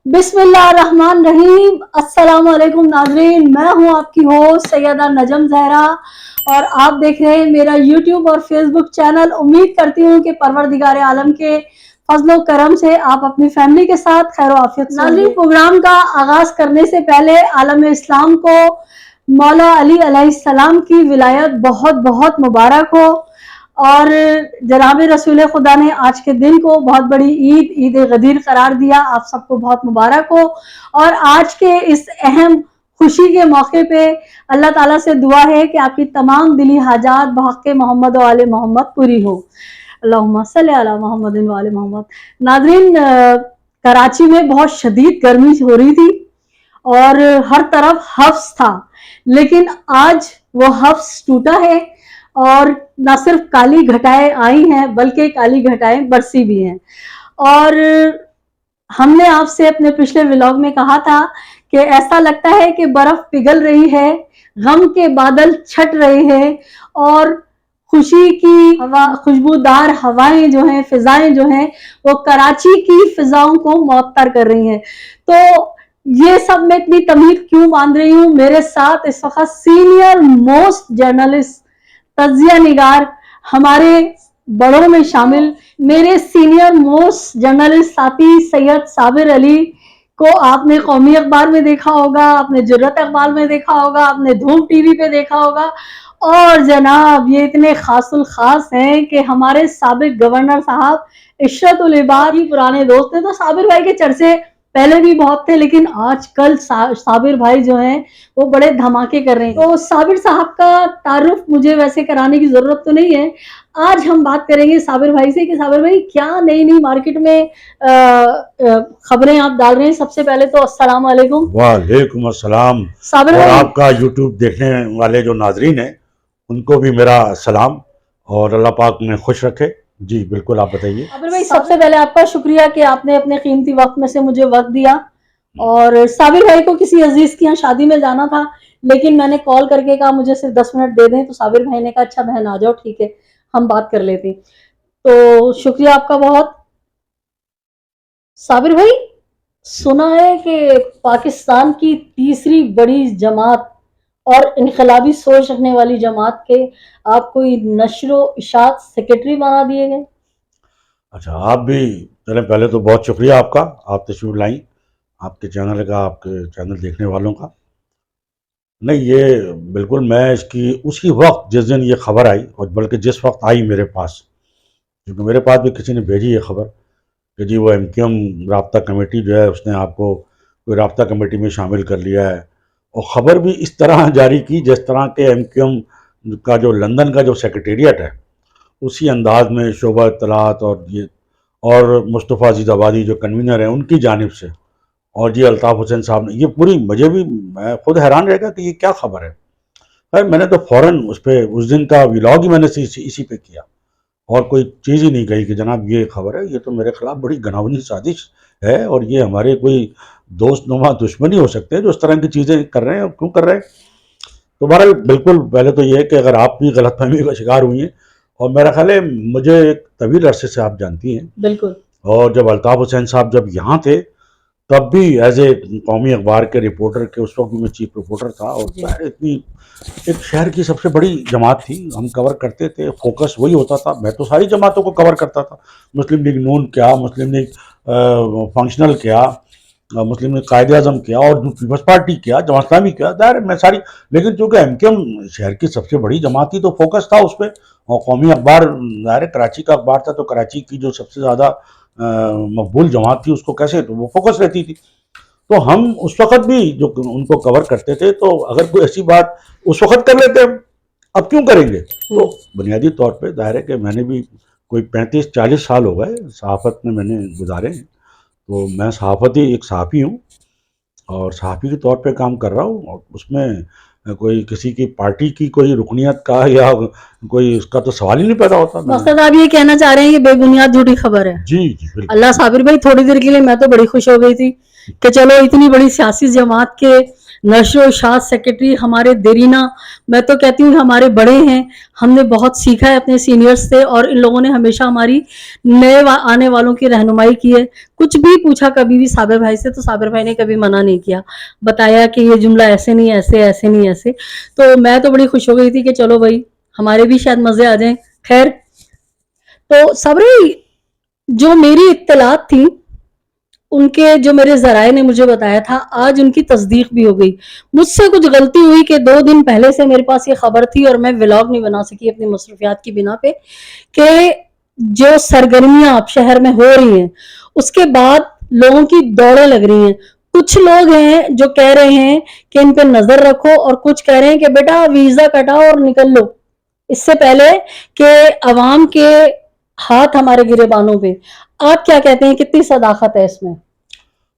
बिस्मिल्लाहिर्रहमानिर्रहीम। अस्सलाम वालेकुम नाज़रीन, मैं हूँ आपकी होस्ट सैयदा नजम ज़हरा और आप देख रहे हैं मेरा यूट्यूब और फेसबुक चैनल। उम्मीद करती हूँ कि परवरदिगार आलम के फजलो करम से आप अपनी फैमिली के साथ खैर आफियत से। नाज़रीन, प्रोग्राम का आगाज करने से पहले आलम इस्लाम को मौला अली अलैहिस्सलाम की विलायत बहुत बहुत मुबारक हो और जनाब रसूल खुदा ने आज के दिन को बहुत बड़ी ईद गदीर करार दिया। आप सबको बहुत मुबारक हो और आज के इस अहम खुशी के मौके पे अल्लाह ताला से दुआ है कि आपकी तमाम दिली हाजात बहक़ मोहम्मद व आले मोहम्मद पूरी हो। अल्लाहुम्मा सल्ली अला मोहम्मद व आले मोहम्मद। नाज़रीन, कराची में बहुत शदीद गर्मी हो रही थी और हर तरफ हफ्स था, लेकिन आज वो हफ्स टूटा है और न सिर्फ काली घटाएं आई हैं बल्कि काली घटाएं बरसी भी हैं। और हमने आपसे अपने पिछले व्लॉग में कहा था कि ऐसा लगता है कि बर्फ पिघल रही है, गम के बादल छट रहे हैं और खुशी की हवा, खुशबूदार हवाएं जो हैं, फिजाएं जो हैं, वो कराची की फिजाओं को मुअत्तर कर रही हैं। तो ये सब मैं इतनी तमीर क्यों बांध रही हूँ? मेरे साथ इस वक्त सीनियर मोस्ट जर्नलिस्ट, तजिया निगार, हमारे बड़ों में शामिल मेरे सीनियर मोस्ट जर्नलिस्ट साथी सैयद साबिर अली को आपने कौमी अखबार में देखा होगा, आपने जुर्रत अखबार में देखा होगा, आपने धूम टीवी पे देखा होगा। और जनाब ये इतने खासुल खास हैं कि हमारे साबिक गवर्नर साहब इशरतुल इबाद ही पुराने दोस्त थे। तो साबिर भाई के चर्चे पहले भी बहुत थे, लेकिन आजकल साबिर भाई जो हैं वो बड़े धमाके कर रहे हैं। तो साबिर साहब का तारुफ मुझे वैसे कराने की जरूरत तो नहीं है। आज हम बात करेंगे साबिर भाई से कि साबिर भाई क्या नई नई मार्केट में खबरें आप डाल रहे हैं। सबसे पहले तो अस्सलाम वालेकुम। वालेकुम अस्सलाम। साबिर और भाई, आपका यूट्यूब देखने वाले जो नाजरीन हैं उनको भी मेरा सलाम और अल्लाह पाक में खुश रखे। जी बिल्कुल, आप बताइए। साबिर भाई सबसे पहले आपका शुक्रिया कि आपने अपने कीमती वक्त में से मुझे वक्त दिया। और साबिर भाई को किसी अजीज की यहाँ शादी में जाना था, लेकिन मैंने कॉल करके कहा मुझे सिर्फ 10 मिनट दे दें, तो साबिर भाई ने कहा अच्छा बहन आ जाओ, ठीक है हम बात कर लेते। तो शुक्रिया आपका बहुत। साबिर भाई, सुना है कि पाकिस्तान की तीसरी बड़ी जमात और इनकलाबी सोच रखने वाली जमात के आप कोई नश्र इशात सेक्रेटरी बना दिए गए। अच्छा, आप भी चलें, पहले तो बहुत शुक्रिया आपका, आप तशरीफ लाई, आपके चैनल का, आपके चैनल देखने वालों का। नहीं, ये बिल्कुल मैं इसकी उसी वक्त जिस दिन ये खबर आई, और बल्कि जिस वक्त आई मेरे पास, क्योंकि मेरे पास भी किसी ने भेजी ये खबर कि जी वो MQM राब्ता कमेटी जो है उसने आपको कोई राब्ता कमेटी में शामिल कर लिया है। और ख़बर भी इस तरह जारी की जिस तरह के MQM का जो लंदन का जो सेक्रेटेरिएट है उसी अंदाज में शोबा इत्तलात और ये और मुस्तफ़ा अजीज़ आबादी जो कन्वीनर हैं उनकी जानिब से, और जी अल्ताफ़ हुसैन साहब ने, ये पूरी मुझे भी, मैं खुद हैरान रहेगा कि ये क्या खबर है। खैर मैंने तो फ़ौरन उस पर उस दिन का व्लॉग ही मैंने इसी पे किया और कोई चीज़ ही नहीं कही कि जनाब ये खबर है, ये तो मेरे खिलाफ बड़ी घिनौनी साजिश है और ये हमारे कोई दोस्त नुमा दुश्मनी हो सकते हैं जो इस तरह की चीज़ें कर रहे हैं और क्यों कर रहे हैं। तो बहरहाल बिल्कुल पहले तो ये है कि अगर आप भी गलतफहमी का शिकार हुई हैं, और मेरा ख्याल है मुझे एक तवील अरसे से आप जानती हैं, बिल्कुल, और जब अल्ताफ़ हुसैन साहब जब यहाँ थे तब भी एज ए कौमी अखबार के रिपोर्टर के उस वक्त भी मैं चीफ रिपोर्टर था, और इतनी एक शहर की सबसे बड़ी जमात थी, हम कवर करते थे, फोकस वही होता था। मैं तो सारी जमातों को कवर करता था, मुस्लिम लीग नून क्या, मुस्लिम लीग फंक्शनल क्या, मुस्लिम लीग कायद-ए-आज़म क्या, और पीपल्स पार्टी क्या, जमात इस्लामी क्या, दायर मैं सारी। लेकिन चूँकि MQM शहर की सबसे बड़ी जमात थी तो फोकस था उस पर, और कौमी अखबार दायर कराची का अखबार था, तो कराची की जो सबसे ज़्यादा मकबूल जमात थी उसको कैसे, तो वो फोकस रहती थी। तो हम उस वक़्त भी जो उनको कवर करते थे, तो अगर कोई ऐसी बात उस वक़्त कर लेते हम, अब क्यों करेंगे। तो बुनियादी तौर पे ज़ाहिर है कि मैंने भी कोई 35-40 साल हो गए सहाफ़त में मैंने गुजारे हैं, तो मैं सहाफ़ती एक सहाफ़ी हूँ और सहाफ़ी के तौर पे काम कर रहा हूँ, और उसमें कोई किसी की पार्टी की कोई रुकनियत का या कोई उसका तो सवाल ही नहीं पैदा होता। मकसद आप ये कहना चाह रहे हैं कि बेबुनियाद झूठी खबर है। जी जी बिल्कुल। अल्लाह साबिर भाई, थोड़ी देर के लिए मैं तो बड़ी खुश हो गई थी कि चलो इतनी बड़ी सियासी जमात के नशो शाद सेक्रेटरी हमारे देरीना, मैं तो कहती हूँ हमारे बड़े हैं, हमने बहुत सीखा है अपने सीनियर्स से और इन लोगों ने हमेशा हमारी नए आने वालों की रहनुमाई की है। कुछ भी पूछा कभी भी साबिर भाई से तो साबिर भाई ने कभी मना नहीं किया, बताया कि ये जुमला ऐसे नहीं ऐसे, ऐसे नहीं ऐसे। तो मैं तो बड़ी खुश हो गई थी कि चलो भाई हमारे भी शायद मजे आ जाएं। खैर, तो साबिर भाई जो मेरी इत्तलात थी उनके जो मेरे जराए ने मुझे बताया था, आज उनकी तस्दीक भी हो गई। मुझसे कुछ गलती हुई कि 2 दिन पहले से मेरे पास ये खबर थी और मैं व्लॉग नहीं बना सकी अपनी मसरूफियात की बिना पे, कि जो सरगर्मियां अब शहर में हो रही हैं उसके बाद लोगों की दौड़ें लग रही हैं। कुछ लोग हैं जो कह रहे हैं कि इन पे नजर रखो और कुछ कह रहे हैं कि बेटा वीजा कटाओ और निकल लो, इससे पहले कि अवाम के हाथ हमारे गिरेबानों पे। आप क्या कहते हैं, कितनी सदाकत है इसमें?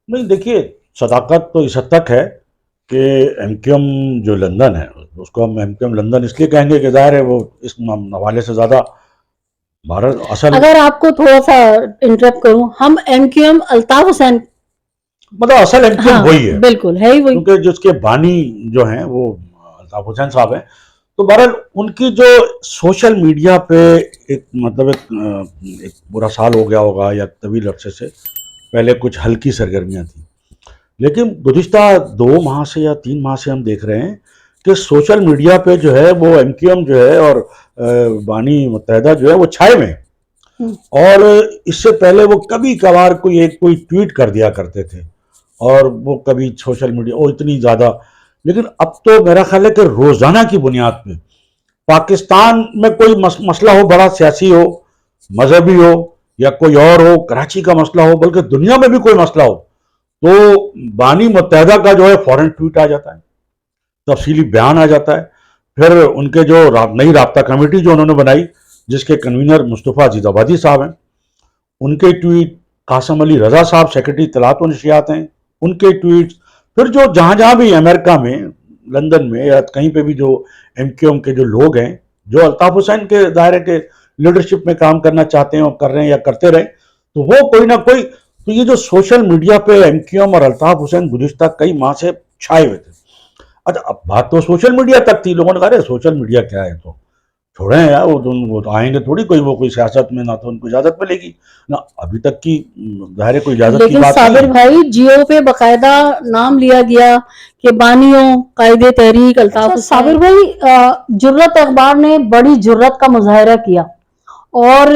नहीं देखिए, सदाकत तो इस हद तक है कि एमक्यूएम जो लंदन है उसको हम एमक्यूएम लंदन इसलिए कहेंगे कि ज़ाहिर है वो इस हवाले से ज़्यादा भारत असल, अगर आपको थोड़ा सा इंटरप्ट करूं, हम एमक्यूएम अल्ताफ हुसैन, मतलब असल एमक्यूएम हाँ वही है, बिल्कुल है ही वही। क्योंकि जिसके बानी जो हैं वो अल्ताफ हुसैन साहब हैं। तो बहरहाल उनकी जो सोशल मीडिया पे एक मतलब एक बुरा साल हो गया होगा या तवील अरसे से पहले कुछ हल्की सरगर्मियां थी, लेकिन गुज़िश्ता 2 माह से या 3 माह से हम देख रहे हैं कि सोशल मीडिया पे जो है वो एमक्यूएम जो है और बानी मुत्तहिदा जो है वो छाए में हैं। और इससे पहले वो कभी कभार कोई ट्वीट कर दिया करते थे और वो कभी सोशल मीडिया वो इतनी ज़्यादा, लेकिन अब तो मेरा ख्याल है कि रोज़ाना की बुनियाद पे पाकिस्तान में कोई मसला हो, बड़ा सियासी हो, मजहबी हो या कोई और हो, कराची का मसला हो, बल्कि दुनिया में भी कोई मसला हो, तो बानी मुत्तहिदा का जो है फौरन ट्वीट आ जाता है, तफसीली बयान आ जाता है। फिर उनके जो नई राब्ता कमेटी जो उन्होंने बनाई जिसके कन्वीनर मुस्तफ़ा अजीज़ाबादी साहब हैं, उनके ट्वीट, कासम अली रज़ा साहब सेक्रेटरी इत्तलात व नशियात हैं, उनके ट्वीट्स, फिर जो जहाँ जहाँ भी अमेरिका में, लंदन में या कहीं पे भी जो एमक्यूएम के जो लोग हैं जो अल्ताफ हुसैन के दायरे के लीडरशिप में काम करना चाहते हैं और कर रहे हैं या करते रहे, तो वो कोई ना कोई, तो ये जो सोशल मीडिया पे एमक्यूएम और अल्ताफ हुसैन गुज़िश्ता कई माह से छाए हुए थे। अच्छा, अब बात तो सोशल मीडिया तक थी, लोगों ने कहा अरे सोशल मीडिया क्या है, तो छोड़े हैं यार, वो तो आएंगे थोड़ी, कोई वो कोई सियासत में ना तो उनको इजाजत मिलेगी ना अभी तक की, जाहिर है कोई इजाजत की लेकिन बात नहीं साबिर है। भाई जियो पे बकायदा नाम लिया गया कि बानियों कायदे तहरीक अल्ताफ हुसैन। साबिर भाई जुर्रत अखबार ने बड़ी जुर्रत का मुजाहरा किया और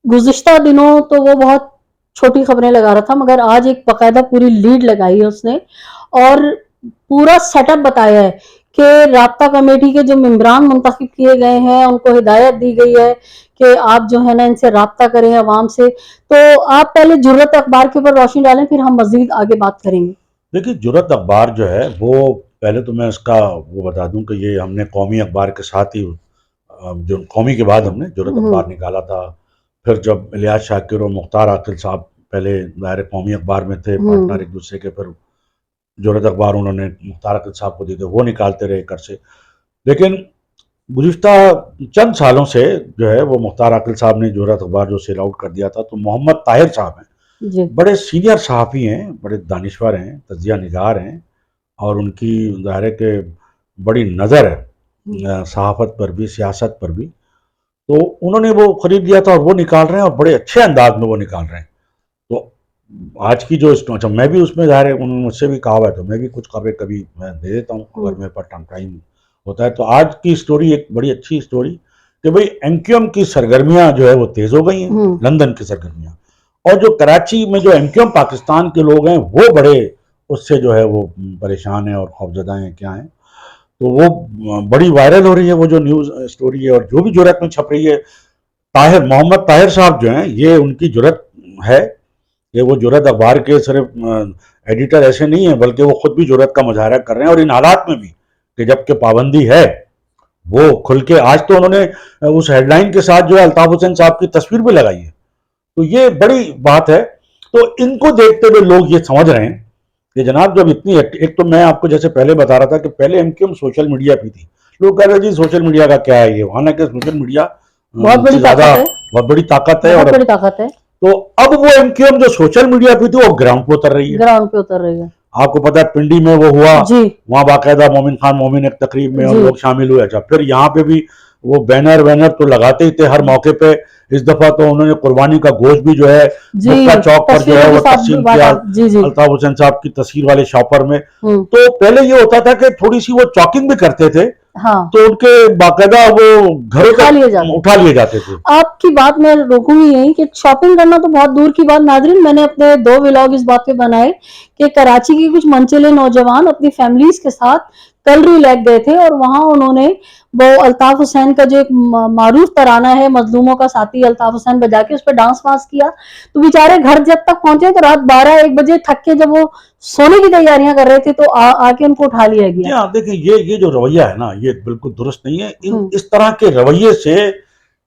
गुज़िश्ता दिनों तो वो बहुत छोटी खबरें लगा रहा था, मगर आज एक बकायदा पूरी लीड लगाई है उसने और पूरा सेटअप बताया है कि राब्ता कमेटी के जो मेंबरान मुंतखब किए गए हैं उनको हिदायत दी गई है कि आप जो है ना इनसे राब्ता करें अवाम से। तो आप पहले जुर्रत अखबार के ऊपर रोशनी डालें, फिर हम मजीद आगे बात करेंगे। देखिए, जुर्रत अखबार जो है वो, पहले तो मैं इसका वो बता दूं कि ये हमने कौमी अखबार के साथ ही जो कौमी के बाद हमने जुर्रत अखबार निकाला था। फिर जब इलियास शाकिर और मुख्तार आकिल साहब पहले दायरे कौमी अखबार में थे पार्टनर एक दूसरे के, फिर जुर्रत अखबार उन्होंने मुख्तार आकिल साहब को दी थी, वो निकालते रहे कर से। लेकिन गुज़िश्ता चंद सालों से जो है वो मुख्तार आकिल साहब ने जुर्रत अखबार जो सेल आउट कर दिया था, तो मोहम्मद ताहिर साहब हैं, जी बड़े सीनियर सहाफ़ी हैं, बड़े दानिश्वर हैं, तज्ज़िया निगार हैं और उनकी ज़ाहिर है कि बड़ी नज़र है सहाफ़त पर भी, सियासत पर भी। तो उन्होंने वो ख़रीद लिया था और वो निकाल रहे हैं और बड़े अच्छे अंदाज में वो निकाल रहे हैं। तो आज की जो अच्छा, मैं भी उसमें ज़ाहिर है उन्होंने मुझसे भी कहा हुआ है, तो मैं भी कुछ खबरें कभी मैं दे देता हूँ अगर मेरे पास टाइम होता है। तो आज की स्टोरी एक बड़ी अच्छी स्टोरी कि भाई एमक्यूएम की सरगर्मियाँ जो है वो तेज़ हो गई हैं, लंदन की सरगर्मियाँ, और जो कराची में जो एमक्यूएम पाकिस्तान के लोग हैं वो बड़े उससे जो है वो परेशान हैं और खौफजदा हैं, क्या हैं। तो वो बड़ी वायरल हो रही है वो जो न्यूज़ स्टोरी है और जो भी जुर्रत में छप रही है। ताहिर, मोहम्मद ताहिर साहब जो हैं, ये उनकी जुर्रत है कि वो जुर्रत अखबार के सिर्फ एडिटर ऐसे नहीं है, बल्कि वो खुद भी जुर्रत का मुजाहरा कर रहे हैं और इन हालात में भी कि जबकि पाबंदी है वो खुल के, आज तो उन्होंने उस हेडलाइन के साथ जो है अल्ताफ हुसैन साहब की तस्वीर भी लगाई है, तो ये बड़ी बात है। तो इनको देखते हुए लोग ये समझ रहे हैं कि जनाब जब इतनी, एक तो मैं आपको जैसे पहले बता रहा था कि पहले एमक्यूएम सोशल मीडिया पे थी, लोग कह रहे जी सोशल मीडिया का क्या है, ये हालांकि सोशल मीडिया बहुत बड़ी ताकत है, बहुत बड़ी ताकत है बहुत और बड़ी ताकत है। तो अब वो एमक्यूएम जो सोशल मीडिया पे थी वो ग्राउंड पे उतर रही है, ग्राउंड पे उतर रही है। آپ کو پتا ہے پنڈی میں وہ ہوا, جی وہاں باقاعدہ مومن خان مومن ایک تقریب میں جی لوگ شامل ہوئے. اچھا پھر یہاں پہ بھی وہ بینر تو لگاتے ہی تھے ہر موقع پہ. اس دفعہ تو انہوں نے قربانی کا گوشت بھی جو ہے جی مکہ چوک پر جو ہے تصویروں کے وہ ساتھ تقسیم بانٹا. کیا جی جی الطاف حسین صاحب کی تصویر والے شاپر میں. ہوں تو پہلے یہ ہوتا تھا کہ تھوڑی سی وہ چاکنگ بھی کرتے تھے ہاں تو ان کے باقاعدہ وہ گھروں اٹھا لیے تک جاتے. اٹھا لیے جاتے تھے. آپ کی بات میں روکوں گی یہیں کہ شاپنگ کرنا تو بہت دور کی بات. ناظرین میں نے اپنے 2 ولاگ اس بات پہ بنائے کہ کراچی کی کچھ منچلے نوجوان اپنی فیملیز کے ساتھ کلری لیک گئے تھے اور وہاں انہوں نے وہ الطاف حسین کا جو ایک معروف ترانہ ہے مظلوموں کا ساتھی الطاف حسین بجا کے اس پہ ڈانس وانس کیا. تو بیچارے گھر جب تک پہنچے تو رات 12-1 بجے تھک کے جب وہ سونے کی تیاریاں کر رہے تھے تو آ کے ان کو اٹھا لیا جی گیا. ہاں دیکھیں یہ جو رویہ ہے نا یہ بالکل درست نہیں ہے. ہوں اس طرح کے رویے سے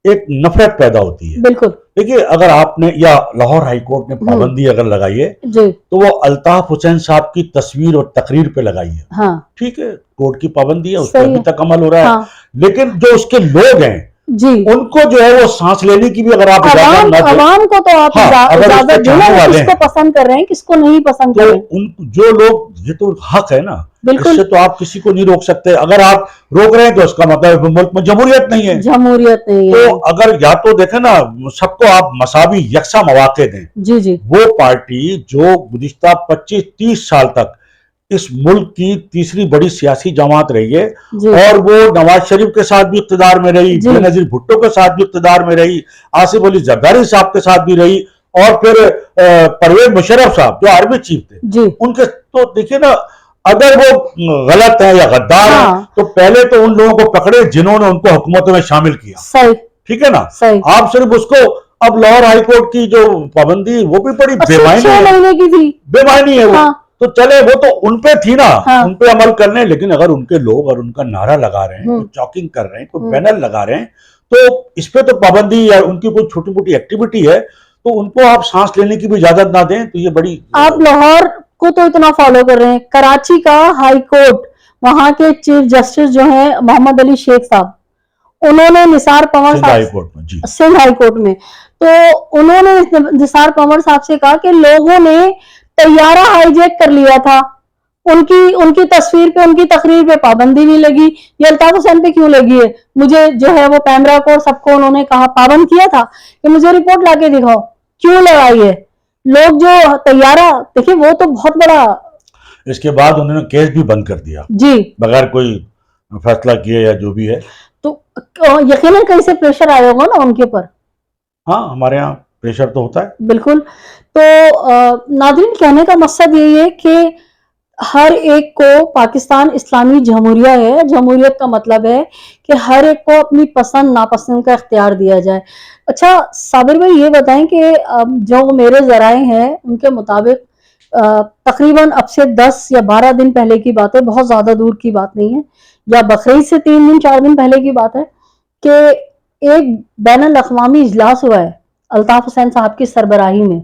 ایک نفرت پیدا ہوتی ہے. بالکل. دیکھیے اگر آپ نے یا لاہور ہائی کورٹ نے ہوں پابندی اگر لگائی ہے جی تو وہ الطاف حسین صاحب کی تصویر اور تقریر پہ لگائی ہے. ہاں ٹھیک ہے کورٹ کی پابندی ہے اس پہ صحیح ابھی ہے. تک عمل ہو رہا ہے. ہاں لیکن جو اس کے لوگ ہیں جی ان کو جو ہے وہ سانس لینے کی بھی اگر آپ اجازت نہ دیں. عوام کو تو آپ ہاں اگر اس کے اجازت دیں نا چاہنے وہ والے کس کو ہیں پسند کر رہے ہیں کس کو نہیں پسند تو کر رہے ہیں. ان جو لوگ یہ تو حق ہے نا اس بالکل سے تو آپ کسی کو نہیں روک سکتے. اگر آپ روک رہے ہیں تو اس کا مطلب ملک میں جمہوریت نہیں ہے. جمہوریت نہیں تو ہے. اگر یا تو دیکھیں نا سب کو آپ مساوی یکساں مواقع دیں. جی جی وہ پارٹی جو گزشتہ 25-30 سال تک اس ملک کی تیسری بڑی سیاسی جماعت رہی ہے جی اور وہ نواز شریف کے ساتھ بھی اقتدار میں رہی, جی بے نظیر بھٹو کے ساتھ بھی اقتدار میں رہی, آصف علی زرداری صاحب کے ساتھ بھی رہی اور پھر پرویز مشرف صاحب جو آرمی چیف تھے جی ان کے. تو دیکھیے نا اگر وہ غلط ہیں یا غدار ہیں ہاں تو پہلے تو ان لوگوں کو پکڑے جنہوں نے ان کو حکومتوں میں شامل کیا. صحیح ٹھیک ہے نا. صحیح. آپ صرف اس کو اب لاہور ہائی کورٹ کی جو پابندی وہ بھی بڑی بے صرف معنی 6 ہے. مہینے کی تھی. بے معنی ہے وہ. ہاں تو چلے وہ تو ان پہ تھی نا ہاں ان پہ عمل کرنے. لیکن اگر ان کے لوگ اور ان کا نعرہ لگا رہے ہیں ہوں کوئی چاکنگ کر رہے ہیں کوئی ہوں بینر لگا رہے ہیں تو اس پہ تو پابندی یا ان کی کوئی چھوٹی موٹی ایکٹیویٹی ہے تو ان کو آپ سانس لینے کی بھی اجازت نہ دیں تو یہ بڑی. آپ لاہور کو تو اتنا فالو کر رہے ہیں. کراچی کا ہائی کورٹ وہاں کے چیف جسٹس جو ہیں محمد علی شیخ صاحب انہوں نے نثار پنور سندھ ہائی صاحب کورٹ میں. جی سندھ ہائی کورٹ میں تو انہوں نے نثار پنور صاحب سے کہا کہ لوگوں نے طیارہ ہائی جیک کر لیا تھا. ان کی تصویر پہ ان کی تقریر پہ پابندی نہیں لگی. یہ الطاف حسین پہ کیوں لگی ہے؟ مجھے جو ہے وہ پیمرا کو سب کو انہوں نے کہا پابند کیا تھا کہ مجھے رپورٹ لا کے دکھاؤ کیوں لگائی ہے. لوگ جو طیارہ دیکھیں وہ تو بہت بڑا. اس کے بعد انہوں نے کیس بھی بند کر دیا جی بغیر کوئی فیصلہ کیے یا جو بھی ہے. تو یقیناً کہیں سے پریشر آیا ہوگا نا ان کے اوپر. ہاں ہمارے یہاں پریشر تو ہوتا ہے. بالکل. تو ناظرین کہنے کا مقصد یہی ہے کہ ہر ایک کو پاکستان اسلامی جمہوریہ ہے. جمہوریت کا مطلب ہے کہ ہر ایک کو اپنی پسند ناپسند کا اختیار دیا جائے. اچھا صابر بھائی یہ بتائیں کہ جو میرے ذرائع ہیں ان کے مطابق تقریباً اب سے 10 یا 12 دن پہلے کی بات ہے, بہت زیادہ دور کی بات نہیں ہے, یا بقرعید سے 3 دن 4 دن پہلے کی بات ہے کہ ایک بین الاقوامی اجلاس ہوا ہے الطاف حسین صاحب کی سربراہی میں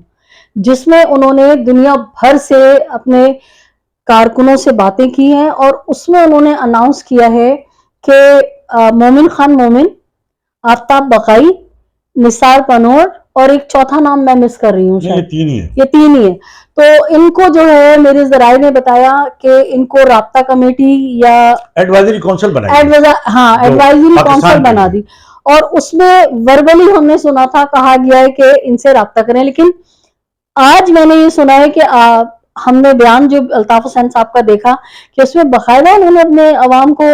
جس میں انہوں نے دنیا بھر سے اپنے کارکنوں سے باتیں کی ہیں اور اس میں انہوں نے اناؤنس کیا ہے کہ مومن خان مومن, آفتاب بقائی, نثار پنور اور ایک چوتھا نام میں مس کر رہی ہوں نہیں یہ شاید. 3 ہی ہے. یہ 3 ہی ہے. تو ان کو جو ہے میرے ذرائع نے بتایا کہ ان کو رابطہ کمیٹی یا ایڈوائزری کونسل بنائی ہاں ایڈوائزری کونسل بنا دی اور اس میں وربلی ہم نے سنا تھا کہا گیا ہے کہ ان سے رابطہ کریں. لیکن آج میں نے یہ سنا ہے کہ ہم نے بیان جو الطاف حسین صاحب کا دیکھا کہ اس میں باقاعدہ انہوں نے اپنے عوام کو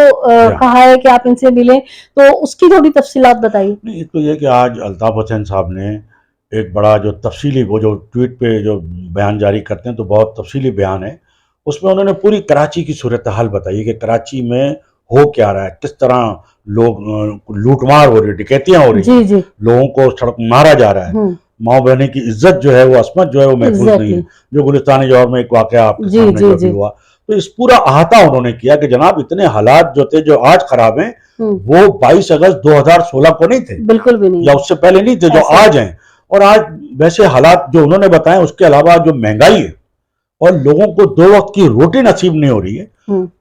کہا ہے کہ آپ ان سے ملیں. تو اس کی تھوڑی تفصیلات بتائیے. نہیں ایک تو یہ کہ آج الطاف حسین صاحب نے ایک بڑا جو تفصیلی وہ جو ٹویٹ پہ جو بیان جاری کرتے ہیں تو بہت تفصیلی بیان ہے. اس میں انہوں نے پوری کراچی کی صورتحال بتائی کہ کراچی میں ہو کیا رہا ہے, کس طرح لوگ لوٹ مار ہو رہی ہے, ڈکیتیاں ہو رہی ہیں, جی لوگوں کو سڑک مارا جا رہا ہے, ماؤں بہنیں کی عزت جو ہے وہ عصمت جو ہے وہ محفوظ نہیں ہے, جو گلستان جوہر میں ایک واقعہ آپ کے سامنے جو بھی ہوا. تو اس پورا احاطہ انہوں نے کیا کہ جناب اتنے حالات جو تھے جو آج خراب ہیں وہ 22 اگست 2016 کو نہیں تھے, بالکل بھی نہیں, یا اس سے پہلے نہیں تھے جو آج ہیں. اور آج ویسے حالات جو انہوں نے بتائے اس کے علاوہ جو مہنگائی ہے اور لوگوں کو 2 وقت کی روٹی نصیب نہیں ہو رہی ہے,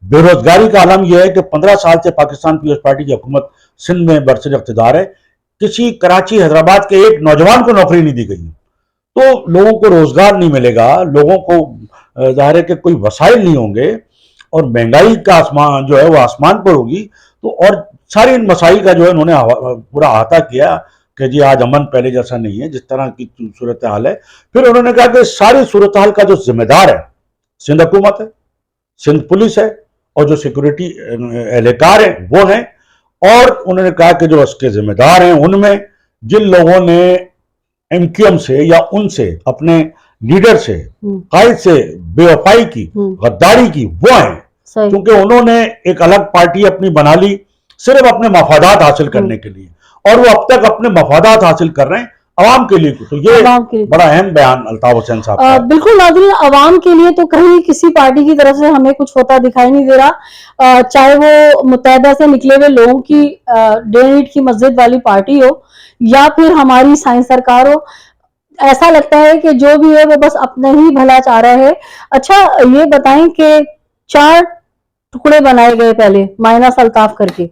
بے روزگاری کا عالم یہ ہے کہ 15 سال سے پاکستان پیپلز پارٹی کی حکومت سندھ میں برسر اقتدار ہے, کسی کراچی حیدرآباد کے ایک نوجوان کو نوکری نہیں دی گئی. تو لوگوں کو روزگار نہیں ملے گا, لوگوں کو ظاہر ہے کہ کوئی وسائل نہیں ہوں گے اور مہنگائی کا آسمان جو ہے وہ آسمان پر ہوگی، تو اور ساری ان مسائل کا جو ہے انہوں نے پورا احاطہ کیا کہ جی آج امن پہلے جیسا نہیں ہے جس طرح کی صورتحال ہے. پھر انہوں نے کہا کہ ساری صورتحال کا جو ذمہ دار ہے سندھ حکومت ہے، سندھ پولیس ہے، اور جو سیکورٹی اہلکار ہیں وہ ہیں. اور انہوں نے کہا کہ جو اس کے ذمہ دار ہیں ان میں جن لوگوں نے ایم کیو ایم سے یا ان سے اپنے لیڈر سے قائد سے بے وفائی کی، غداری کی، وہ ہیں. کیونکہ انہوں نے ایک الگ پارٹی اپنی بنا لی صرف اپنے مفادات حاصل کرنے کے لیے، اور وہ اب تک اپنے مفادات حاصل کر رہے ہیں عوام کے لیے. تو یہ بڑا اہم بیان الطاف حسین صاحب کا. بالکل ناظرین، عوام کے لیے تو کہیں کسی پارٹی کی طرف سے ہمیں کچھ ہوتا دکھائی نہیں دے رہا، چاہے وہ متحدہ سے نکلے ہوئے لوگوں کی ڈے نیٹ کی مسجد والی پارٹی ہو یا پھر ہماری سائنس سرکار ہو. ایسا لگتا ہے کہ جو بھی ہے وہ بس اپنا ہی بھلا چاہ رہا ہے. اچھا یہ بتائیں کہ 4 ٹکڑے بنائے گئے پہلے مائنس الطاف کر کے،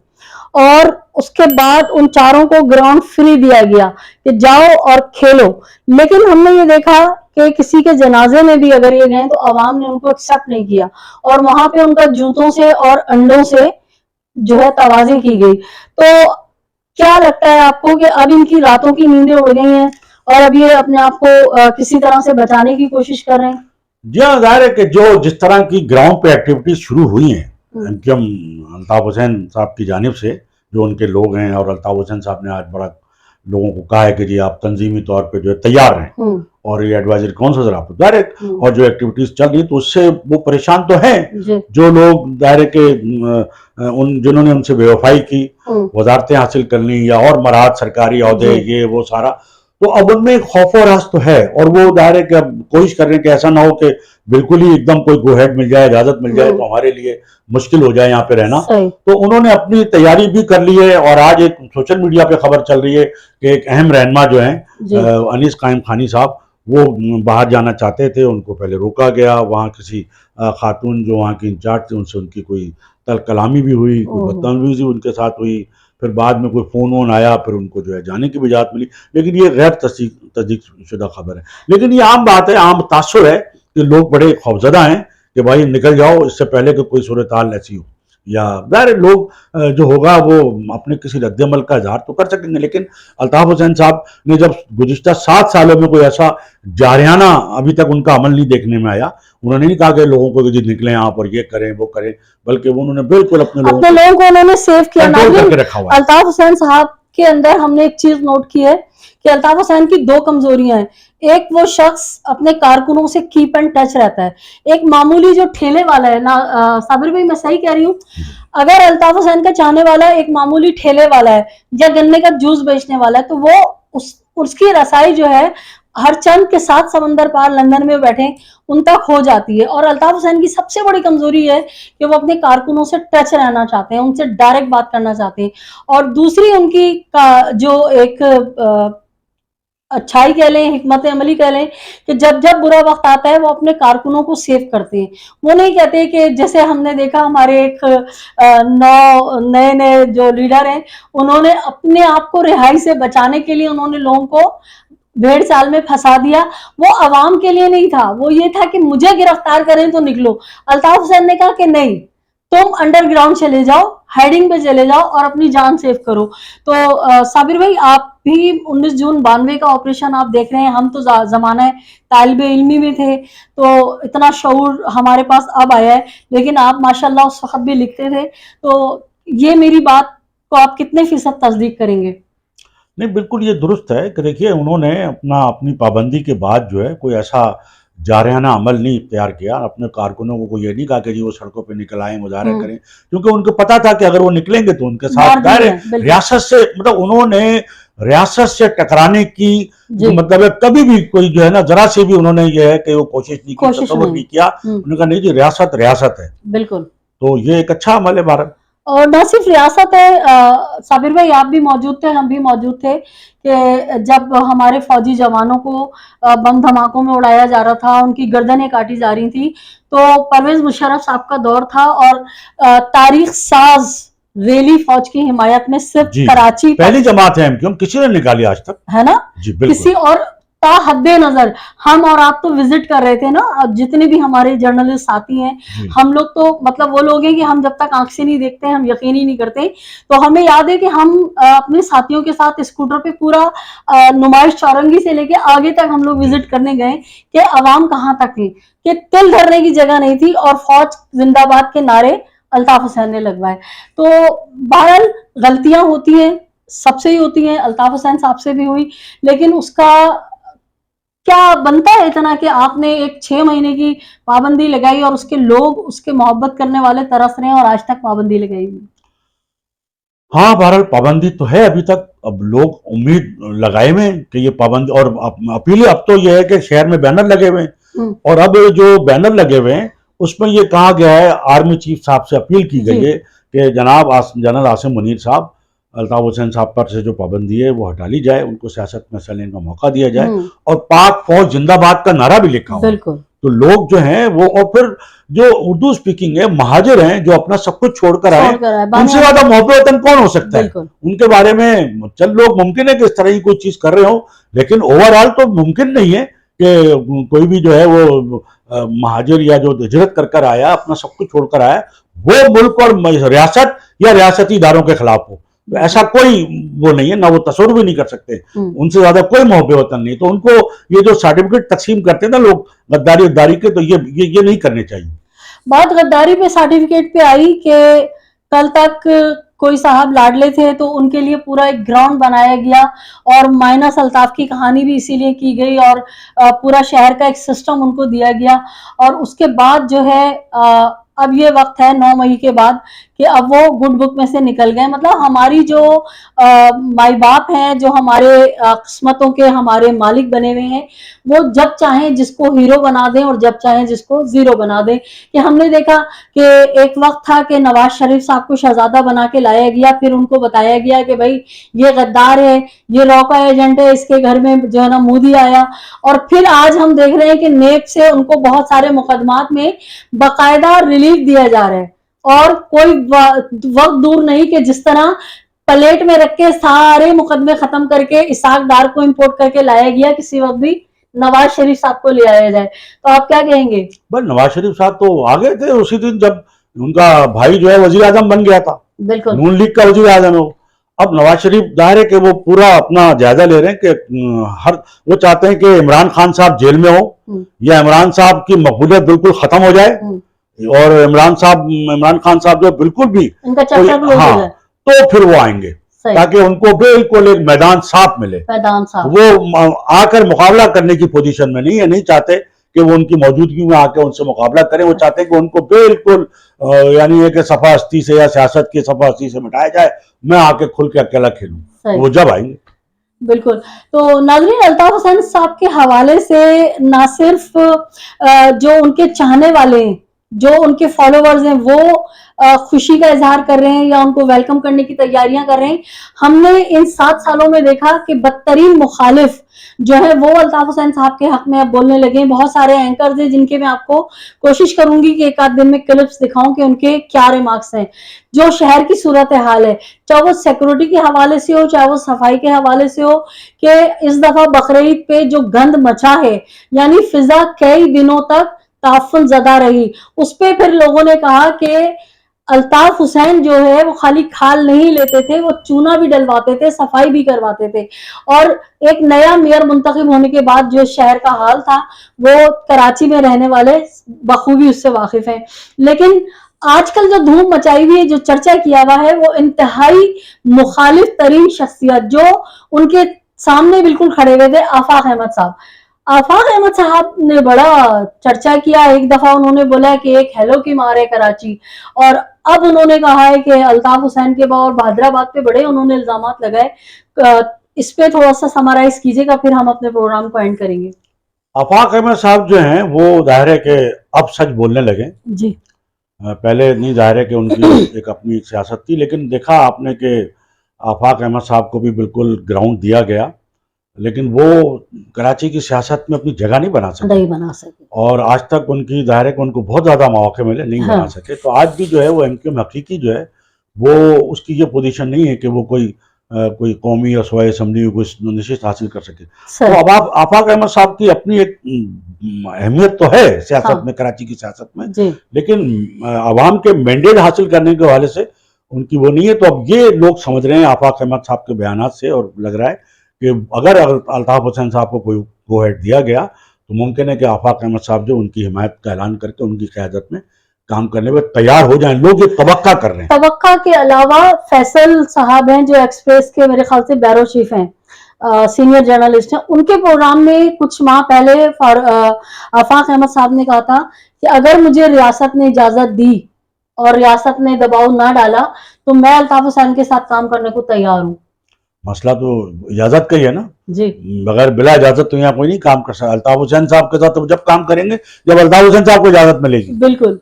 اور اس کے بعد ان 4 کو گراؤنڈ فری دیا گیا کہ جاؤ اور کھیلو. لیکن ہم نے یہ دیکھا کہ کسی کے جنازے میں بھی اگر یہ گئے تو عوام نے ان کو ایکسپٹ نہیں کیا، اور وہاں پہ ان کا جوتوں سے اور انڈوں سے جو ہے توازی کی گئی. تو کیا لگتا ہے آپ کو کہ اب ان کی راتوں کی نیندیں اڑ گئی ہیں اور اب یہ اپنے آپ کو کسی طرح سے بچانے کی کوشش کر رہے ہیں؟ جی ہاں، ظاہر ہے کہ جو جس طرح کی گراؤنڈ پہ ایکٹیویٹیز شروع ہوئی ہیں M Q M Altaf Hussain صاحب کی جانب سے، جو ان کے لوگ ہیں، اور الطاف حسین صاحب نے آج بڑا لوگوں کو کہا ہے کہ جی آپ تنظیمی طور پہ جو ہے تیار ہیں، اور یہ ایڈوائزری کونسل آپ ظاہر ہے، اور جو ایکٹیویٹیز چل رہی تو اس سے وہ پریشان تو ہیں جو لوگ ظاہر ہے کہ جنہوں نے ان سے بے وفائی کی، وزارتیں حاصل کر لیں یا اور مراد سرکاری عہدے یہ وہ سارا، تو اب ان میں خوف و ہراس تو ہے. اور وہ ظاہر ہے کہ اب کوشش کر رہے ہیں کہ ایسا نہ ہو کہ بالکل ہی ایک دم کوئی گو ہیڈ مل جائے، اجازت مل جائے تو ہمارے لیے مشکل ہو جائے یہاں پہ رہنا. تو انہوں نے اپنی تیاری بھی کر لی ہے، اور آج ایک سوشل میڈیا پہ خبر چل رہی ہے کہ ایک اہم رہنما جو ہیں انیس قائم خانی صاحب، وہ باہر جانا چاہتے تھے، ان کو پہلے روکا گیا. وہاں کسی خاتون جو وہاں کی انچارج تھی ان سے ان کی کوئی تلخ کلامی بھی ہوئی، کوئی بدتمیزی ان کے ساتھ ہوئی. پھر بعد میں کوئی فون آیا، پھر ان کو جو ہے جانے کی بھی اجازت ملی. لیکن یہ غیر تصدیق شدہ خبر ہے. لیکن یہ عام بات ہے، عام تاثر ہے کہ لوگ بڑے خوفزدہ ہیں کہ بھائی نکل جاؤ اس سے پہلے کہ کوئی صورتحال ایسی ہو. یا ظاہر لوگ جو ہوگا وہ اپنے کسی رد عمل کا اظہار تو کر سکیں گے، لیکن الطاف حسین صاحب نے جب گزشتہ 7 سالوں میں کوئی ایسا جارحانہ ابھی تک ان کا عمل نہیں دیکھنے میں آیا. انہوں نے نہیں کہا کہ لوگوں کو جی نکلیں آپ اور یہ کریں وہ کریں، بلکہ وہ انہوں نے بالکل اپنے لوگوں کو انہوں نے سیو کیا. کر کے رکھا ہوا ہے. الطاف حسین صاحب کے اندر ہم نے ایک چیز نوٹ کی ہے کہ الطاف حسین کی 2 کمزوریاں ہیں. ایک وہ شخص اپنے کارکنوں سے کیپ اینڈ ٹچ رہتا ہے. ایک معمولی جو ٹھیلے والا ہے نا صابر بھائی، میں صحیح کہہ رہی ہوں؟ اگر الطاف حسین کا چاہنے والا ایک معمولی ٹھیلے والا ہے یا گنے کا جوس بیچنے والا ہے تو وہ اس کی رسائی جو ہے ہر چند کے ساتھ سمندر پار لندن میں بیٹھے ان تک ہو جاتی ہے. اور الطاف حسین کی سب سے بڑی کمزوری ہے کہ وہ اپنے کارکنوں سے ٹچ رہنا چاہتے ہیں، ان سے ڈائریکٹ بات کرنا چاہتے ہیں. اور دوسری ان کی جو ایک اچھائی کہہ لیں، حکمت عملی کہہ لیں، کہ جب برا وقت آتا ہے وہ اپنے کارکنوں کو سیو کرتے ہیں. وہ نہیں کہتے کہ جیسے ہم نے دیکھا ہمارے ایک نئے جو لیڈر ہیں، انہوں نے اپنے آپ کو رہائی سے بچانے کے لیے انہوں نے لوگوں کو بھیڑ چال میں پھنسا دیا. وہ عوام کے لیے نہیں تھا، وہ یہ تھا کہ مجھے گرفتار کریں تو نکلو. الطاف حسین نے کہا کہ نہیں، تم انڈر گراؤنڈ چلے جاؤ، ہائیڈنگ پہ چلے جاؤ اور اپنی جان سیو کرو. تو صابر بھائی، آپ بھی 19 جون 92 کا آپریشن آپ دیکھ رہے ہیں. ہم تو زمانہ طالب علمی میں تھے تو اتنا شعور ہمارے پاس اب آیا ہے، لیکن آپ ماشاءاللہ اس وقت بھی لکھتے تھے. تو یہ میری بات کو آپ کتنے فیصد تصدیق کریں گے؟ نہیں، بالکل یہ درست ہے کہ دیکھیے انہوں نے اپنی پابندی کے بعد جو ہے کوئی ایسا جارحانہ عمل نہیں اختیار کیا. اپنے کارکنوں کو یہ نہیں کہا کہ جی وہ سڑکوں پہ نکل آئیں، مظاہرہ کریں، کیونکہ ان کو پتا تھا کہ اگر وہ نکلیں گے تو ان کے ساتھ ریاست سے انہوں نے ریاست سے ٹکرانے کی مطلب ہے کبھی بھی کوئی جو ہے نا ذرا سے بھی انہوں نے یہ ہے کہ وہ کوشش نہیں کی، تصور نہیں کیا. انہوں نے کہا نہیں جی ریاست ہے. بالکل. تو یہ ایک اچھا عمل ہے بھارت. اور نہ صرف ریاست ہے، صابر بھائی آپ بھی موجود تھے، ہم بھی موجود تھے کہ جب ہمارے فوجی جوانوں کو بم دھماکوں میں اڑایا جا رہا تھا، ان کی گردنیں کاٹی جا رہی تھی، تو پرویز مشرف صاحب کا دور تھا اور تاریخ ساز ریلی فوج کی حمایت میں صرف کراچی پہلی جماعت ہے کسی نے نکالی آج تک، ہے نا؟ جی بالکل. کسی اور ताहद्दे नजर हम और आप तो विजिट कर रहे थे ना, अब जितने भी हमारे जर्नलिस्ट साथी हैं, जी हम लोग तो मतलब वो लोग हैं कि हम जब तक आंख से नहीं देखते हम यकीन ही नहीं करते। तो हमें याद है कि हम अपने साथियों के साथ स्कूटर पे पूरा नुमाइश चौरंगी से लेके आगे तक हम लोग जी विजिट करने गए कि अवाम कहाँ तक थी, कि तिल धरने की जगह नहीं थी, और फौज जिंदाबाद के नारे अल्ताफ हुसैन ने लगवाए। तो बहरहाल गलतियां होती हैं, सबसे ही होती हैं, अल्ताफ हुसैन साहब से भी हुई, लेकिन उसका क्या बनता है इतना कि आपने एक 6 महीने की पाबंदी लगाई और उसके लोग, उसके मोहब्बत करने वाले तरस रहे हैं और आज तक पाबंदी लगाई हुई। हाँ, बहरहाल पाबंदी तो है अभी तक। अब लोग उम्मीद लगाए हुए हैं कि ये पाबंदी, और अपील अब तो ये है कि शहर में बैनर लगे हुए हैं, हम्म, और अब जो बैनर लगे हुए हैं उसमें ये कहा गया है, आर्मी चीफ साहब से अपील की गई जी है कि जनाब जनरल आसिम मुनीर साहब, अल्ताफ हुसैन साहब पर से जो पाबंदी है वो हटा ली जाए, उनको सियासत में चलने का मौका दिया जाए, हम्म, और पाक फौज जिंदाबाद का नारा भी लिखा हुआ है। बिल्कुल तो लोग जो हैं वो, और फिर जो उर्दू स्पीकिंग है, महाजिर हैं जो अपना सब कुछ छोड़कर आए, छोड़ कर आए उनसे बानिया, ज्यादा मोहब्बत वतन कौन हो सकता है? बिल्कुल उनके बारे में चल लोग मुमकिन है कि इस तरह की कोई चीज कर रहे हो, लेकिन ओवरऑल तो मुमकिन नहीं है कि कोई भी जो है वो महाजिर या जो हिजरत कर कर आया, अपना सब कुछ छोड़कर आया, वो मुल्क और रियासत या रियासती इदारों के खिलाफ हो। तो ऐसा कोई वो नहीं है, ना वो तस्वुर भी नहीं कर सकते। हम्म। उनसे ज्यादा कोई मोहब्बत वतन नहीं। तो उनको ये जो सर्टिफिकेट तकसीम करते हैं ना लोग गद्दारी उद्दारी के, तो ये नहीं करने चाहिए। बात गद्दारी पे सर्टिफिकेट पे आई कि कल तक कोई साहब लाडले थे तो उनके लिए पूरा एक ग्राउंड बनाया गया, और माइनस अल्ताफ की कहानी भी इसीलिए की गई, और पूरा शहर का एक सिस्टम उनको दिया गया। और उसके बाद जो है अब ये वक्त है 9 मई के बाद कि अब वो गुड बुक में से निकल गए। मतलब हमारी जो माई बाप हैं, जो हमारे किस्मतों के हमारे मालिक बने हुए हैं, वो जब चाहें जिसको हीरो बना दें और जब चाहें जिसको जीरो बना दें। कि हमने देखा कि एक वक्त था कि नवाज शरीफ साहब को शहजादा बना के लाया गया, फिर उनको बताया गया कि भाई ये गद्दार है, ये रॉ का एजेंट है, इसके घर में जो है ना मोदी आया। और फिर आज हम देख रहे हैं कि नेब से उनको बहुत सारे मुकदमात में बाकायदा रिलीफ दिया जा रहा है, और कोई वक्त दूर नहीं कि जिस तरह प्लेट में रख के सारे मुकदमे खत्म करके इसहाक डार को इंपोर्ट करके लाया गया, किसी वक्त भी नवाज शरीफ साहब को ले आया जाए। तो आप क्या कहेंगे? बस नवाज शरीफ साहब तो आ गए थे उसी दिन जब उनका भाई जो है वजीर आजम बन गया था, बिल्कुल नून लीग का वजीर आजम है वो। अब नवाज शरीफ जाहिर है कि वो पूरा अपना जायजा ले रहे हैं कि हर वो चाहते हैं कि इमरान खान साहब जेल में हो, या इमरान साहब की मकबूलियत बिल्कुल खत्म हो जाए, और इमरान खान साहब जो बिल्कुल भी इनका चैप्टर क्लोज हो हाँ, जाए, तो फिर वो आएंगे सही ताकि उनको बिल्कुल एक मैदान साफ मिले। मैदान साहब। वो आकर मुकाबला करने की पोजीशन में नहीं है, नहीं चाहते कि वो उनकी मौजूदगी में आकर उनसे मुकाबला करें। वो चाहते हैं कि उनको बिल्कुल यानी है कि सफा हस्ती से या सियासत की सफा हस्ती से मिटाया जाए, मैं आके खुल के अकेला खेलूं। सही वो जब आएंगे। बिल्कुल। तो नाज़रीन, अल्ताफ हुसैन साहब के हवाले से ना सिर्फ जो उनके चाहने वाले हैं, जो उनके फॉलोवर्स हैं, वो खुशी का इजहार कर रहे हैं या उनको वेलकम करने की तैयारियां कर रहे हैं। हमने इन 7 सालों में देखा कि बदतरीन मुखालिफ जो है वो अल्ताफ हुसैन साहब के हक में अब बोलने लगे हैं। बहुत सारे एंकर्स हैं जिनके मैं आपको कोशिश करूंगी कि एक आध दिन में क्लिप्स दिखाऊं कि उनके क्या रिमार्क्स हैं। जो शहर की सूरत हाल है, चाहे वो सिक्योरिटी के हवाले से हो, चाहे वो सफाई के हवाले से हो, कि इस दफा बकरीद पे जो गंद मचा है, यानी फिजा कई दिनों तक ताफुल ज़दा रही, उस पे फिर लोगों ने कहा कि अल्ताफ हुसैन जो है वो खाली खाल नहीं लेते थे, वो चूना भी डलवाते थे, सफाई भी करवाते थे। और एक नया मेयर मुंतखब होने के बाद जो शहर का हाल था, वो कराची में रहने वाले बखूबी उससे वाकिफ हैं। लेकिन आजकल जो धूम मचाई हुई है, जो चर्चा किया हुआ है, वो इंतहाई मुखालिफ तरीन शख्सियत जो उनके सामने बिल्कुल खड़े हुए थे, आफाक अहमद साहब। आफाक अहमद साहब ने बड़ा चर्चा किया। एक दफा उन्होंने बोला कि एक हेलो की मार है कराची, और अब उन्होंने कहा है कि अल्ताफ हुसैन के और हैदराबाद पे बड़े उन्होंने इल्जामात लगाए। इस पे थोड़ा सा समराइज कीजिएगा, फिर हम अपने प्रोग्राम को एंड करेंगे। आफाक अहमद साहब जो हैं वो जाहिर है कि अब सच बोलने लगे जी। पहले नहीं, जाहिर है कि उनकी एक अपनी सियासत थी, लेकिन देखा आपने कि आफाक अहमद साहब को भी बिल्कुल ग्राउंड दिया गया, लेकिन वो कराची की सियासत में अपनी जगह नहीं बना सके। और आज तक उनकी जाहिर है कि उनको बहुत ज़्यादा मौके मिले, नहीं बना सके। तो आज भी जो है वो एमक्यूएम हकीकी जो है वो उसकी ये पोजीशन नहीं है कि वो कोई کوئی قومی یا صوبائی اسمبلی میں کوئی نشست حاصل کر سکے. سر تو اب آفاق احمد صاحب کی اپنی ایک اہمیت تو ہے ہاں سیاست میں، کراچی کی سیاست میں، جی لیکن عوام کے مینڈیٹ حاصل کرنے کے حوالے سے ان کی وہ نہیں ہے. تو اب یہ لوگ سمجھ رہے ہیں آفاق احمد صاحب کے بیانات سے، اور لگ رہا ہے کہ اگر الطاف حسین صاحب کو کوئی گو ہیڈ دیا گیا تو ممکن ہے کہ آفاق احمد صاحب جو ان کی حمایت کا اعلان کر کے ان کی قیادت میں کام کرنے میں تیار ہو جائیں. لوگ یہ توقع کر رہے ہیں. توقع کے علاوہ فیصل صاحب ہیں جو ایکسپریس کے میرے خیال سے بیورو چیف ہیں، سینئر جرنلسٹ ہیں، ان کے پروگرام میں کچھ ماہ پہلے آفاق احمد صاحب نے کہا تھا کہ اگر مجھے ریاست نے اجازت دی اور ریاست نے دباؤ نہ ڈالا تو میں الطاف حسین کے ساتھ کام کرنے کو تیار ہوں. مسئلہ تو اجازت کا ہی ہے نا. جی بغیر بلا اجازت تو یہاں کوئی نہیں کام کر سکتا. الطاف حسین صاحب کے ساتھ تو جب کام کریں گے جب الطاف حسین صاحب کو اجازت ملے گی. بالکل.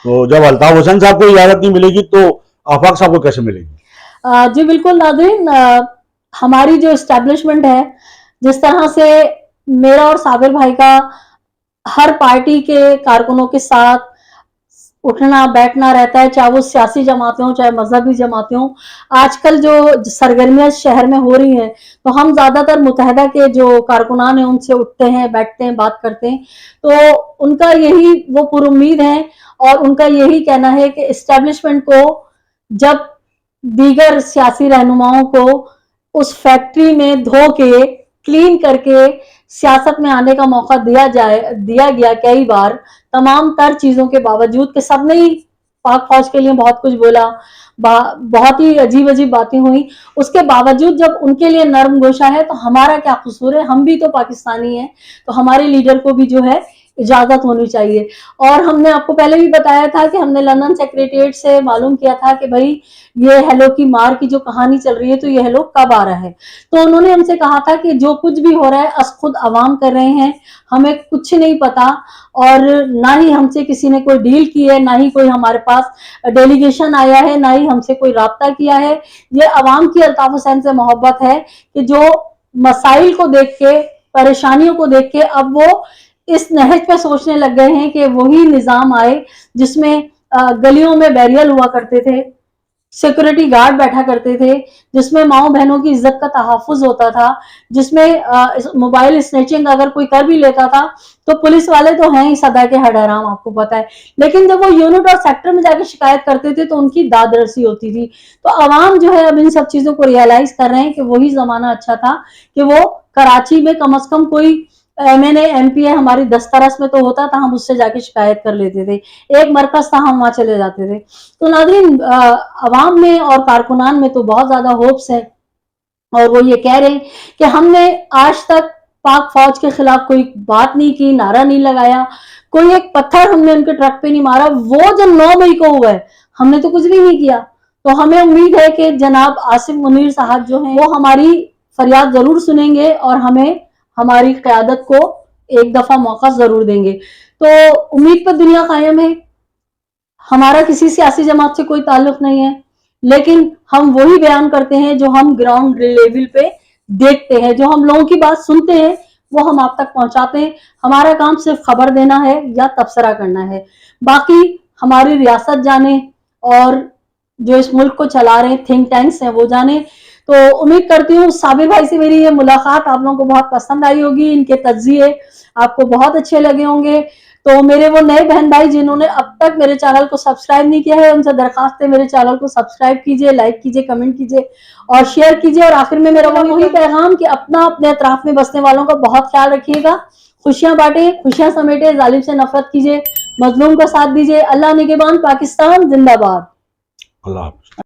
تو جب الطاف حسین صاحب کو اجازت نہیں ملے گی تو آفاق صاحب کو کیسے ملے گی؟ جی بالکل ناظرین، ہماری جو اسٹیبلشمنٹ ہے، جس طرح سے میرا اور صابر بھائی کا ہر پارٹی کے کارکنوں کے ساتھ اٹھنا بیٹھنا رہتا ہے، چاہے وہ سیاسی جماعتیں ہوں چاہے مذہبی جماعتیں ہوں. آج کل جو سرگرمیاں شہر میں ہو رہی ہیں تو ہم زیادہ تر متحدہ کے جو کارکنان ہیں ان سے اٹھتے ہیں، بیٹھتے ہیں، بات کرتے ہیں. تو ان کا یہی وہ پر امید ہیں اور ان کا یہی کہنا ہے کہ اسٹیبلشمنٹ کو جب دیگر سیاسی رہنماؤں کو اس فیکٹری میں دھو کے کلین کر کے سیاست میں آنے کا موقع دیا گیا کئی بار، تمام تر چیزوں کے باوجود کہ سب نے ہی پاک فوج کے لیے بہت کچھ بولا، بہت ہی عجیب عجیب باتیں ہوئی، اس کے باوجود جب ان کے لیے نرم گوشہ ہے تو ہمارا کیا قصور ہے؟ ہم بھی تو پاکستانی ہیں، تو ہمارے لیڈر کو بھی جو ہے اجازت ہونی چاہیے. اور ہم نے آپ کو پہلے بھی بتایا تھا کہ ہم نے لندن سیکریٹریٹ سے معلوم کیا تھا کہ بھائی یہ ہیلو کی مار کی جو کہانی چل رہی ہے تو یہ ہیلو کب آ رہا ہے. تو انہوں نے ہم سے کہا تھا کہ جو کچھ بھی ہو رہا ہے از خود عوام کر رہے ہیں، ہمیں کچھ نہیں پتا، اور نہ ہی ہم سے کسی نے کوئی ڈیل کی ہے، نہ ہی کوئی ہمارے پاس ڈیلیگیشن آیا ہے، نہ ہی ہم سے کوئی رابطہ کیا ہے. یہ عوام کی الطاف حسین سے محبت ہے کہ جو مسائل کو دیکھ کے، پریشانیوں کو دیکھ کے اب وہ اس نہج پہ سوچنے لگ گئے ہیں کہ وہی نظام آئے جس میں گلیوں میں بیریل ہوا کرتے تھے، سیکورٹی گارڈ بیٹھا کرتے تھے، جس میں ماؤں بہنوں کی عزت کا تحفظ ہوتا تھا، جس میں موبائل اسنیچنگ اگر کوئی کر بھی لیتا تھا تو پولیس والے تو ہیں ہی سدا کے ہڈ حرام، آپ کو پتا ہے، لیکن جب وہ یونٹ اور سیکٹر میں جا کے شکایت کرتے تھے تو ان کی داد رسی ہوتی تھی. تو عوام جو ہے اب ان سب چیزوں کو ریئلائز کر رہے ہیں کہ وہی زمانہ اچھا تھا کہ وہ کراچی میں کم از کم کوئی M N A M P A ہماری دسترس میں تو ہوتا تھا، ہم اس سے جا کے شکایت کر لیتے تھے، ایک مرکز تھا ہم وہاں چلے جاتے تھے. تو ناظرین، عوام میں اور کارکنان میں تو بہت زیادہ ہوپس ہے، اور وہ یہ کہہ رہے ہیں کہ ہم نے آج تک پاک فوج کے خلاف کوئی بات نہیں کی، نعرہ نہیں لگایا، کوئی ایک پتھر ہم نے ان کے ٹرک پہ نہیں مارا. وہ جو 9 مئی کو ہوا ہے ہم نے تو کچھ بھی نہیں کیا. تو ہمیں امید ہے کہ جناب آصف منیر صاحب جو ہیں وہ ہماری فریاد ضرور سنیں گے اور ہمیں ہماری قیادت کو ایک دفعہ موقع ضرور دیں گے. تو امید پر دنیا قائم ہے. ہمارا کسی سیاسی جماعت سے کوئی تعلق نہیں ہے، لیکن ہم وہی بیان کرتے ہیں جو ہم گراؤنڈ لیول پہ دیکھتے ہیں، جو ہم لوگوں کی بات سنتے ہیں وہ ہم آپ تک پہنچاتے ہیں. ہمارا کام صرف خبر دینا ہے یا تبصرہ کرنا ہے، باقی ہماری ریاست جانے اور جو اس ملک کو چلا رہے ہیں تھنک ٹینکس ہیں وہ جانے. تو امید کرتی ہوں صابر بھائی سے میری یہ ملاقات آپ لوگوں کو بہت پسند آئی ہوگی، ان کے تجزیے آپ کو بہت اچھے لگے ہوں گے. تو میرے وہ نئے بہن بھائی جنہوں نے اب تک میرے چینل کو سبسکرائب نہیں کیا ہے ان سے درخواست ہے میرے چینل کو سبسکرائب کیجئے، لائک کیجئے، کمنٹ کیجئے اور شیئر کیجئے. اور آخر میں میرا وہی پیغام کہ اپنے اطراف میں بسنے والوں کا بہت خیال رکھیے گا، خوشیاں بانٹیں، خوشیاں سمیٹیں، ظالم سے نفرت کیجئے، مظلوم کا ساتھ دیجئے. اللہ نگہبان، پاکستان زندہ باد. اللہ حافظ.